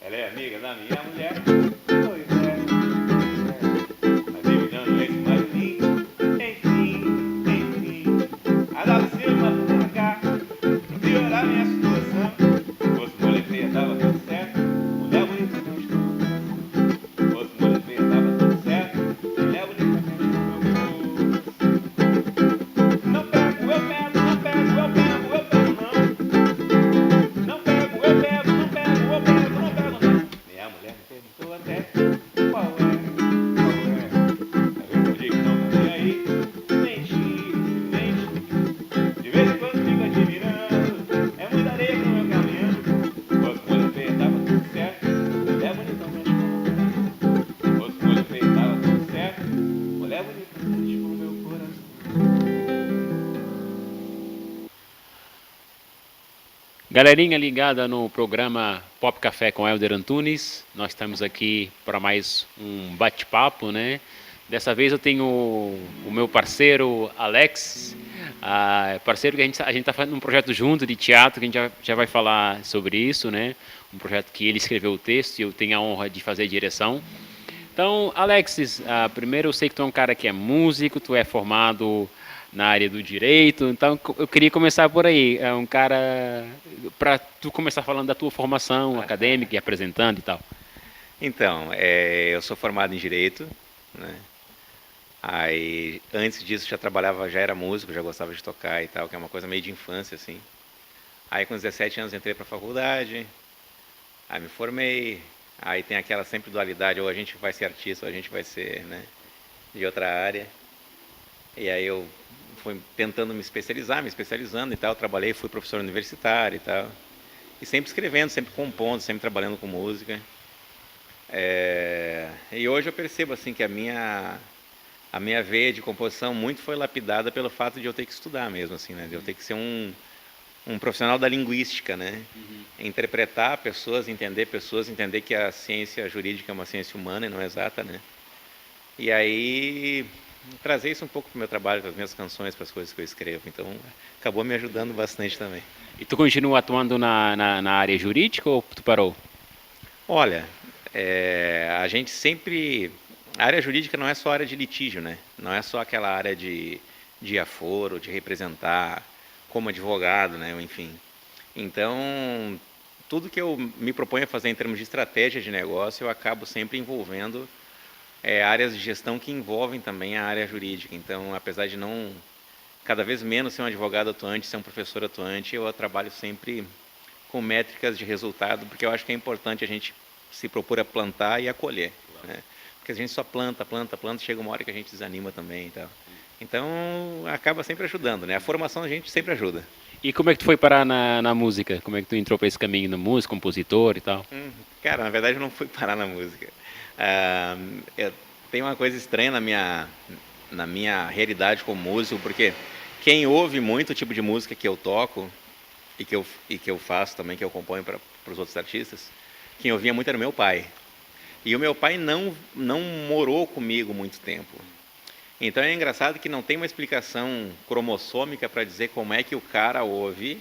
Ela é amiga da minha mulher. Pois é, mas ele já não é mais de mim. Enfim, a dar cima pra cá, pra piorar minha situação. Fosse mulher feia, tava tudo certo. Mulher bonita não estou. Fosse mulher feia, tava tudo certo. Mulher bonita não estou. Não pego, eu pego, não pego, eu pego, eu pego, não. Não pego, eu pego, não pego, eu pego, não pego, não. Minha mulher me perguntou até qual é, qual é. Eu respondi que não tô nem aí. Menti, menti. De vez em quando fico admirando. É muita areia pro meu caminhão. Fosse mulher feia, tava tudo certo. Mulher bonita não esconde. Fosse mulher feia, tava tudo certo. Mulher bonita não esconde pro meu coração. Galerinha ligada no programa Pop Café com Helder Antunes, nós estamos aqui para mais um bate-papo, né? Dessa vez eu tenho o meu parceiro Alex, parceiro que a gente está fazendo um projeto junto de teatro, que a gente já vai falar sobre isso, né? Um projeto que ele escreveu o texto e eu tenho a honra de fazer a direção. Então, Alexis, primeiro eu sei que tu é um cara que é músico, tu é formado na área do direito, então eu queria começar por aí. É um cara para tu começar falando da tua formação acadêmica e apresentando e tal. Então, eu sou formado em Direito, né? Aí, antes disso, já trabalhava, já era músico, já gostava de tocar e tal, que é uma coisa meio de infância, assim. Aí, com 17 anos, entrei para a faculdade, aí me formei, aí tem aquela sempre dualidade, ou a gente vai ser artista, ou a gente vai ser, né, de outra área. E aí eu fui tentando me especializar, me especializando e tal, trabalhei, fui professor universitário e tal. E sempre escrevendo, sempre compondo, sempre trabalhando com música. E hoje eu percebo assim que a minha veia de composição muito foi lapidada pelo fato de eu ter que estudar mesmo, assim, né? De eu ter que ser um profissional da linguística, né? Interpretar pessoas, entender que a ciência jurídica é uma ciência humana e não exata, né? E aí trazer isso um pouco para o meu trabalho, para as minhas canções, para as coisas que eu escrevo. Então acabou me ajudando bastante também. E tu continua atuando na área jurídica ou tu parou? Olha, a gente sempre. A área jurídica não é só área de litígio, né? Não é só aquela área de aforo, de representar como advogado, né? Enfim. Então, tudo que eu me proponho a fazer em termos de estratégia de negócio, eu acabo sempre envolvendo áreas de gestão que envolvem também a área jurídica. Então, apesar de não cada vez menos ser um advogado atuante, ser um professor atuante, eu trabalho sempre com métricas de resultado, porque eu acho que é importante a gente se propor a plantar e a colher, né? Porque a gente só planta, planta, planta, chega uma hora que a gente desanima também e tal. Então, acaba sempre ajudando, né? A formação a gente sempre ajuda. E como é que tu foi parar na música? Como é que tu entrou para esse caminho na música, compositor e tal? Cara, na verdade eu não fui parar na música. Eu tenho uma coisa estranha na minha realidade como músico, porque quem ouve muito o tipo de música que eu toco e que eu faço também, que eu componho para os outros artistas, quem ouvia muito era o meu pai. E o meu pai não morou comigo muito tempo. Então é engraçado que não tem uma explicação cromossômica para dizer como é que o cara ouve.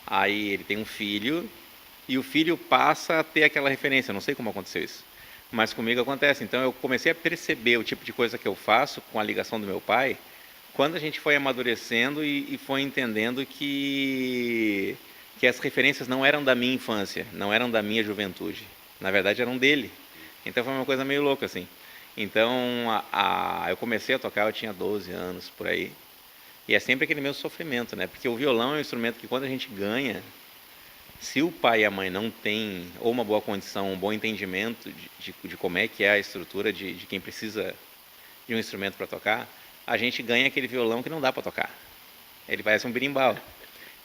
Aí ele tem um filho e o filho passa a ter aquela referência. Eu não sei como aconteceu isso, mas comigo acontece. Então eu comecei a perceber o tipo de coisa que eu faço com a ligação do meu pai quando a gente foi amadurecendo e foi entendendo que as referências não eram da minha infância, não eram da minha juventude. Na verdade eram dele. Então foi uma coisa meio louca assim. Então eu comecei a tocar, eu tinha 12 anos por aí. E é sempre aquele mesmo sofrimento, né? Porque o violão é um instrumento que quando a gente ganha, se o pai e a mãe não têm ou uma boa condição, um bom entendimento de como é que é a estrutura de quem precisa de um instrumento para tocar, a gente ganha aquele violão que não dá para tocar. Ele parece um berimbau.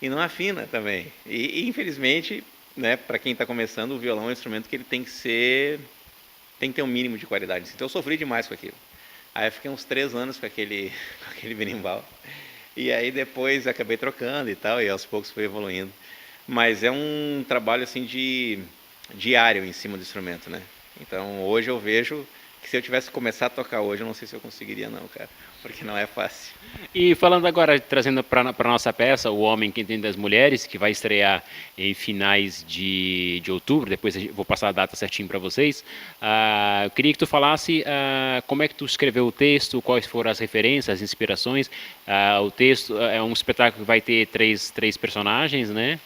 E não afina também. E infelizmente, né, para quem está começando, o violão é um instrumento que ele tem que ter um mínimo de qualidade. Então eu sofri demais com aquilo. Aí eu fiquei uns 3 anos com aquele, com aquele berimbau. E aí depois acabei trocando e tal, e aos poucos foi evoluindo. Mas é um trabalho assim de diário em cima do instrumento, né? Então hoje eu vejo que se eu tivesse que começar a tocar hoje, eu não sei se eu conseguiria não, cara, porque não é fácil. E falando agora, trazendo para a nossa peça, O Homem que Entende das Mulheres, que vai estrear em finais de outubro, depois vou passar a data certinho para vocês. Eu queria que tu falasse como é que tu escreveu o texto, quais foram as referências, as inspirações. O texto é um espetáculo que vai ter três personagens, né?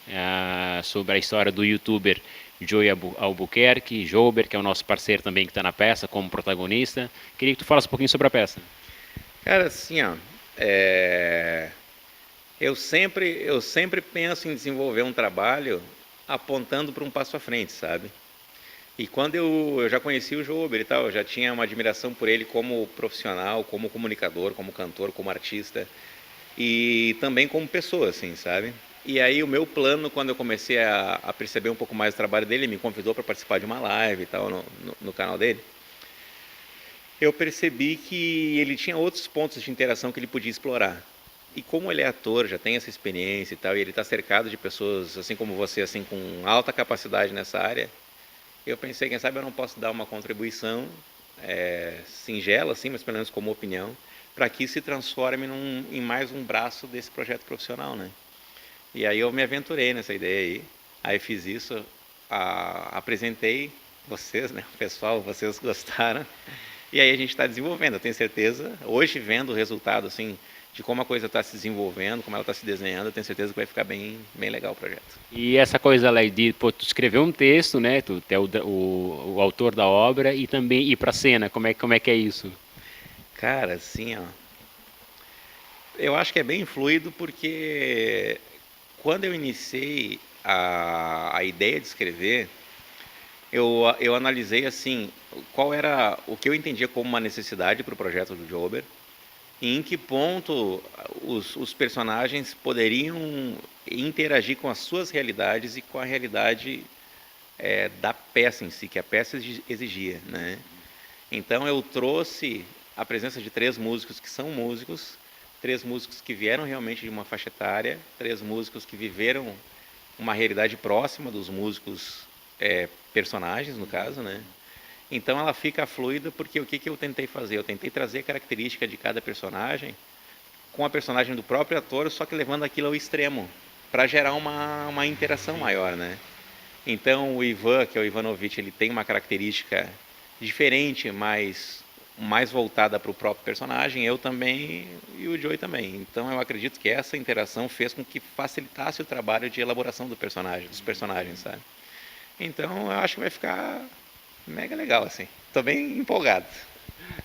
Sobre a história do youtuber Joey Albuquerque, Jober, que é o nosso parceiro também que está na peça como protagonista. Queria que tu falasse um pouquinho sobre a peça. Cara, assim, ó, é, eu sempre penso em desenvolver um trabalho apontando para um passo à frente, sabe? E quando eu já conheci o Jober e tal, eu já tinha uma admiração por ele como profissional, como comunicador, como cantor, como artista e também como pessoa, assim, sabe? E aí o meu plano, quando eu comecei a perceber um pouco mais o trabalho dele, ele me convidou para participar de uma live e tal no canal dele. Eu percebi que ele tinha outros pontos de interação que ele podia explorar. E como ele é ator, já tem essa experiência e tal, e ele está cercado de pessoas, assim como você, assim, com alta capacidade nessa área, eu pensei, quem sabe eu não posso dar uma contribuição singela, assim, mas pelo menos como opinião, para que isso se transforme em mais um braço desse projeto profissional, né? E aí eu me aventurei nessa ideia aí fiz isso, apresentei vocês, né, o pessoal, vocês gostaram, e aí a gente está desenvolvendo, eu tenho certeza, hoje vendo o resultado, assim, de como a coisa está se desenvolvendo, como ela está se desenhando, eu tenho certeza que vai ficar bem, bem legal o projeto. E essa coisa lá de tu escrever um texto, né? Tu é o autor da obra e também ir para a cena. Como é que é isso? Cara, assim, ó, eu acho que é bem fluido porque quando eu iniciei a ideia de escrever, eu analisei assim, qual era o que eu entendia como uma necessidade para o projeto do Jober e em que ponto os personagens poderiam interagir com as suas realidades e com a realidade da peça em si, que a peça exigia, né? Então eu trouxe a presença de 3 músicos que são músicos, 3 músicos que vieram realmente de uma faixa etária, 3 músicos que viveram uma realidade próxima dos músicos personagens, no caso, né? Então ela fica fluida porque o que eu tentei fazer? Eu tentei trazer a característica de cada personagem com a personagem do próprio ator, só que levando aquilo ao extremo, para gerar uma interação maior, né? Então o Ivan, que é o Ivanovic, ele tem uma característica diferente, mas mais voltada para o próprio personagem, eu também e o Joey também. Então eu acredito que essa interação fez com que facilitasse o trabalho de elaboração do personagem, dos personagens, sabe? Então eu acho que vai ficar mega legal, assim. Tô bem empolgado.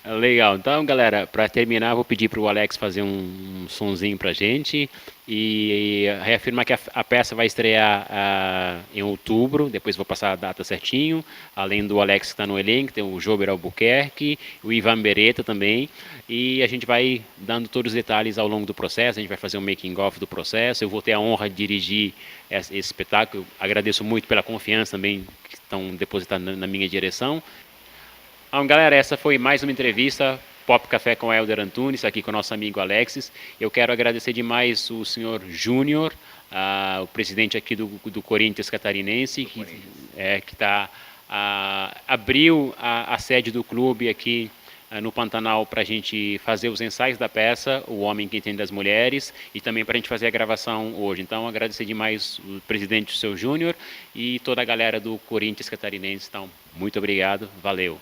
Legal. Então, galera, para terminar, vou pedir para o Alex fazer um sonzinho para gente e reafirmar que a peça vai estrear em outubro. Depois vou passar a data certinho. Além do Alex que está no elenco, tem o Jober Albuquerque, o Ivan Beretta também. E a gente vai dando todos os detalhes ao longo do processo. A gente vai fazer um making-of do processo. Eu vou ter a honra de dirigir esse espetáculo. Agradeço muito pela confiança também que estão depositando na minha direção. Então, galera, essa foi mais uma entrevista Pop Café com Helder Antunes, aqui com o nosso amigo Alexis. Eu quero agradecer demais o senhor Júnior, o presidente aqui do Corinthians Catarinense, que abriu a sede do clube aqui no Pantanal para a gente fazer os ensaios da peça O Homem que Entende das Mulheres e também para a gente fazer a gravação hoje. Então, agradecer demais o presidente, o seu Júnior, e toda a galera do Corinthians Catarinense. Então, muito obrigado, valeu.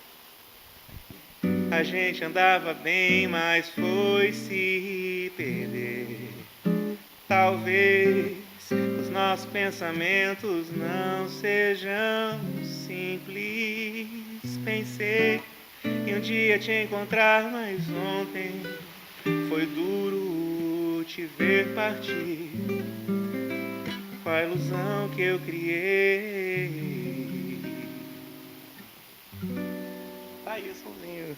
A gente andava bem, mas foi se perder. Talvez os nossos pensamentos não sejam simples. Pensei em um dia te encontrar, mas ontem foi duro te ver partir. Com a ilusão que eu criei. Tá aí, somzinho.